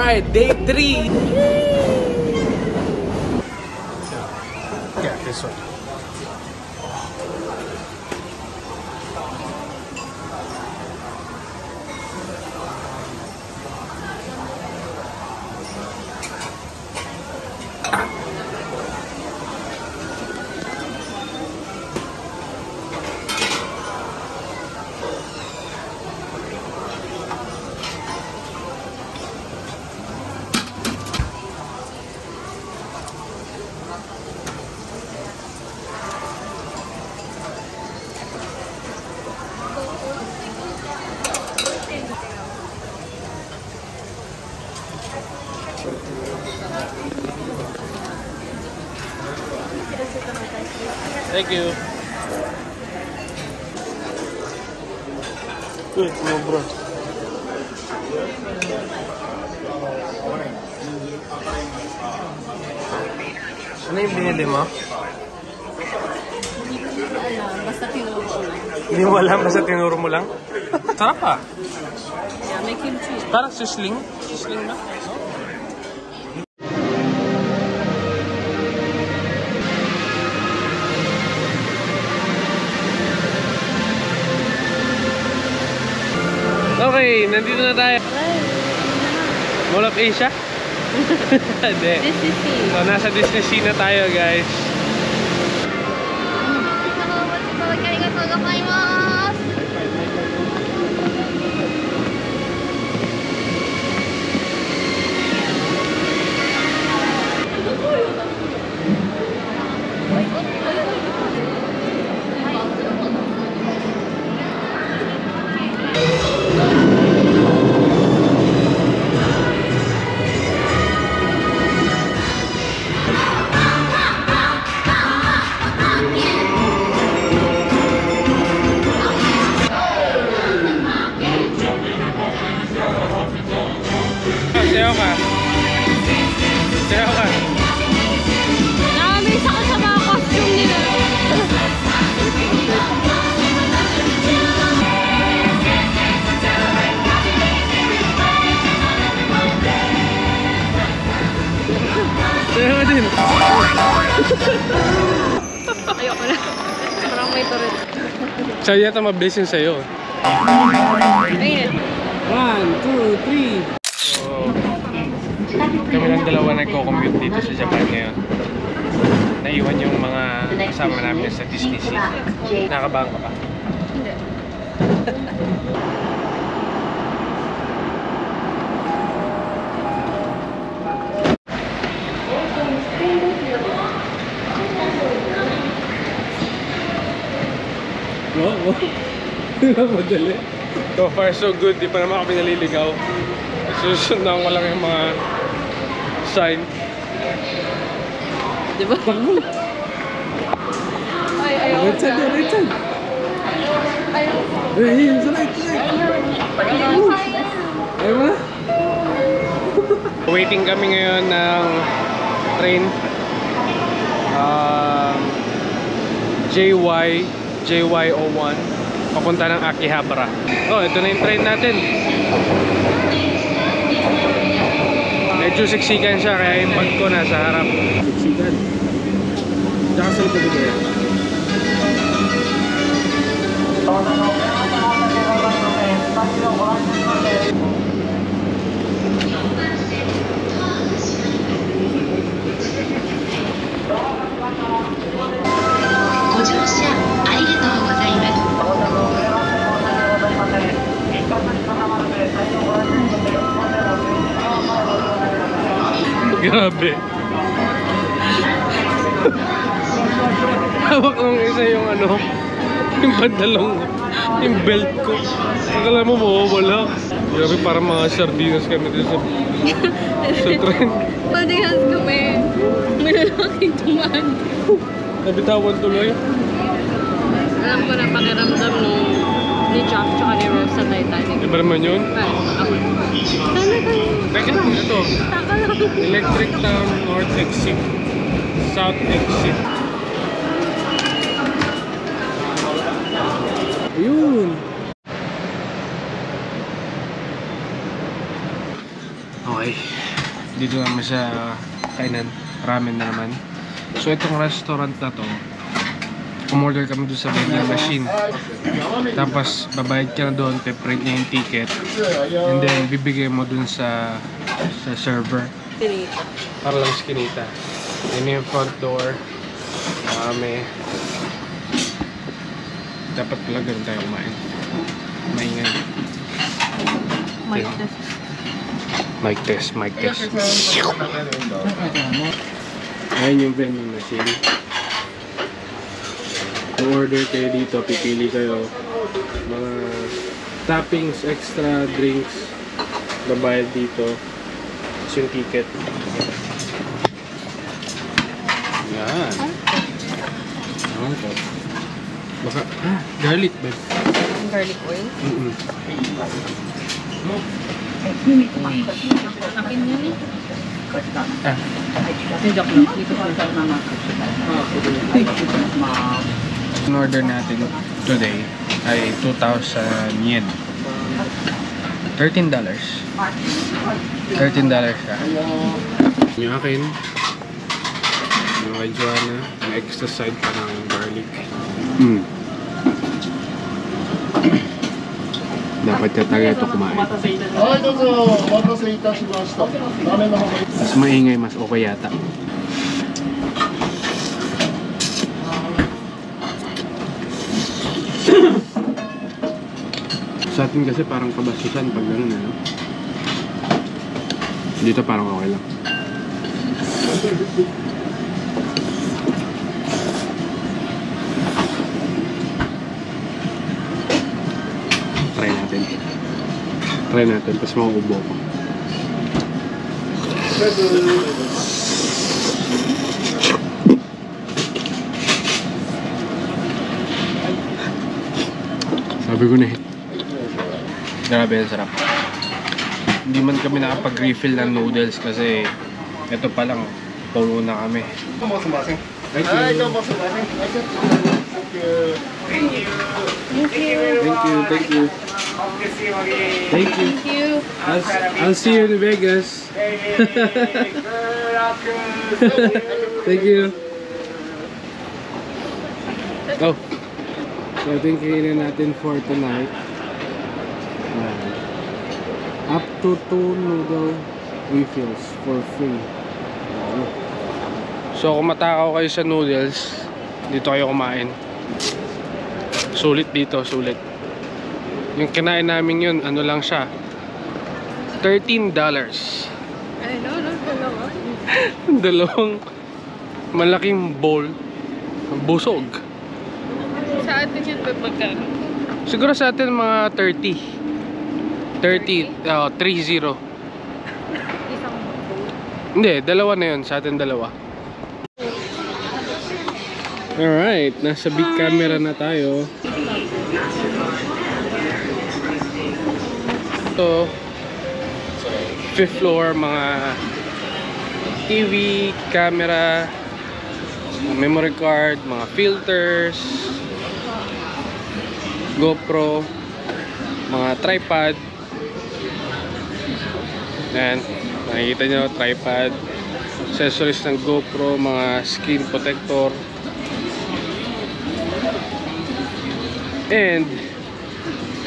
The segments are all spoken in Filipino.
Alright, day 3. Yeah, this one. Thank you. Good, no bro. Ano yung binili mo? Basta tinuro ko lang. Hindi mo alam, basta tinuro mo lang? Sarap ah. Yeah, may kimchi. Parang sisling. Sisling ba? Okay, nandito na tayo. Mall of Asia? Hindi. Disney Sea. So, nasa Disney Sea na tayo, guys. Sayaw ka. Sayaw ka. Nakamiss ako sa mga costume nila. Sayaw ka din. Ayoko na. Parang may turret. Siya yata mabilis yung sayo. Ayun. 1, 2, 3. Kami lang dalawa nagko-commute dito sa Japan ngayon. Naiwan yung mga kasama namin sa Disney Sea. Nakabahan ka ba? Hindi. Madali. So far so good, di pa naman kami naliligaw. Susundan ko lang yung mga sign. Diba? Right side, right side. Ayun, sa right side. Ayaw mo na? Waiting kami ngayon ng train. JY01 papunta ng Akihabara. Oh, ito na yung train natin. Medyo siksikan siya kaya yung bag ko nasa harap. Siksikan. Tsaka sa ito dito yan. Grabe. Hawak ng isa yung ano, yung pantalong, yung belt ko. Akala mo mawawala. Grabe, parang mga sardinas kami dito sa train. Padihas kami. May lalaking tumaan. Nabitawan tuloy. Alam ko na pakiramdam ni Jack tsaka ni Rose sa Titanic. Iba naman yun? Ako. Sana tayo. Teka lang, ito. Taka lang. Electric Town North Exit, South Exit. Ayun. Okay, Okay. Dito naman sa kainan. Ramen na naman. So itong restaurant na to, umorder kami doon sa vending machine. Tapos babayad ka na doon, pe-print niya yung ticket. And then bibigay mo doon sa server. Pinita. Para lang skinita. Yun yung front door. Marami. Dapat pala ganun tayo kumain. Maingay. Mic test. Mic test, mic test. Ayan yung vending machine. Kung order kayo dito, pipili kayo mga toppings, extra drinks, babayad dito. Tapos yung ticket. Yan. Ano ito? Baka, garlic ba? Garlic oil. Akin yun eh. Ang order natin today ay 2,000 yen. $13. $13 siya. Yung akin, yung kay Joanna, may extra side pa ng garlic. Dapat kataga ito kumain. Mas maingay, mas okay yata. Sa atin kasi parang kabasusan pag gano'n eh. No? Dito parang okay lang. Try natin, tapos mauubo ko. Sabi ko na eh. Grabe, ang sarap. Hindi man kami nakapag-refill ng noodles kasi ito pa lang, puno na kami. Thank you. Thank you. I'll see you in Vegas. Thank you. Oh. So ito yung kainan natin for tonight. Up to 2 noodle refills for free. So kung matakaw kayo sa noodles, dito kayo kumain. Sulit dito, sulit. Yung kinain namin yun, ano lang siya, $13. Ay, no, dalawa. Dalawang malaking bowl, busog. Sa atin yun ba magkano? Siguro sa atin mga 30. 30, 30. Isang bowl. Hindi, dalawa na yun, sa atin dalawa. Alright, nasa big camera na tayo. Ito, 5th floor, mga TV, camera, memory card, mga filters, GoPro, mga tripod. Yan, nakikita nyo, tripod, accessories ng GoPro, mga screen protector. And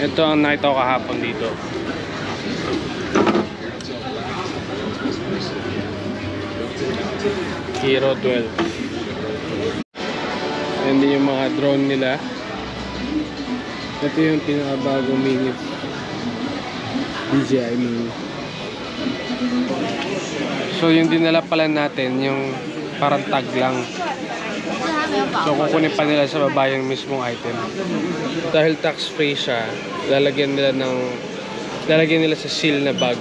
ito ang nakita ko kahapon dito. Hero 12. And yung mga drone nila. Ito yung pinakabagong mini DJI Mini. So yung dinala pala natin, yung parang tag lang. So kukunin pa nila sa baba yung mismong item. Dahil tax free siya, lalagyan nila sa seal na bag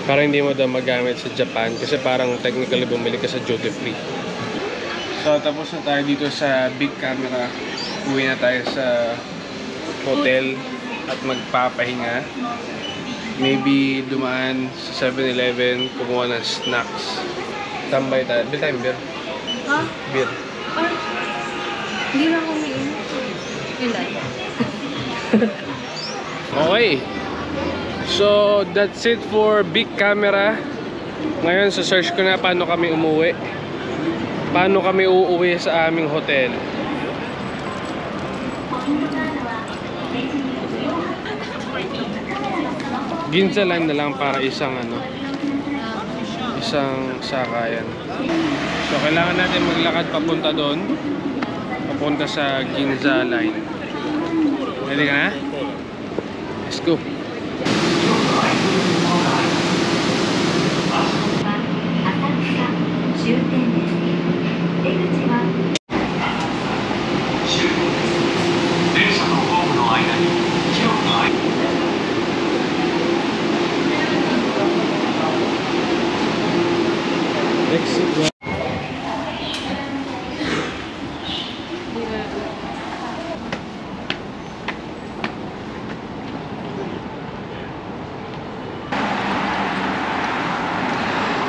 para hindi mo daw magamit sa Japan kasi parang technically bumili ka sa duty free. So tapos na tayo dito sa big camera. Uwi na tayo sa hotel at magpapahinga. Maybe dumaan sa 7-Eleven, kumuha ng snacks. Tambay tayo. Bill tayo beer. Ha? Beer. Ay, hindi na ako umiinom. Ilan? Okay. So, that's it for big camera. Ngayon, search ko na paano kami umuwi. Paano kami uuwi sa aming hotel. Ginza line na lang para isang isang sakayan. So, kailangan natin maglakad papunta doon. Papunta sa Ginza line. Ready ka na? Let's go. Exit.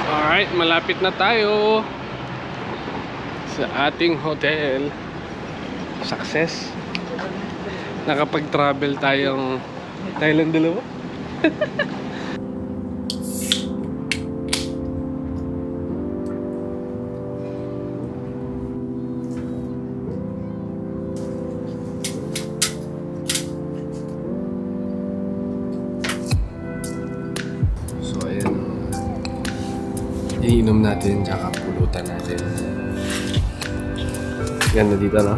Alright, malapit na tayo sa ating hotel. Success. Nakapag-travel tayong Thailand dalawa. So ayan, iniinom natin tsaka pulutan natin. Ganda dito, no?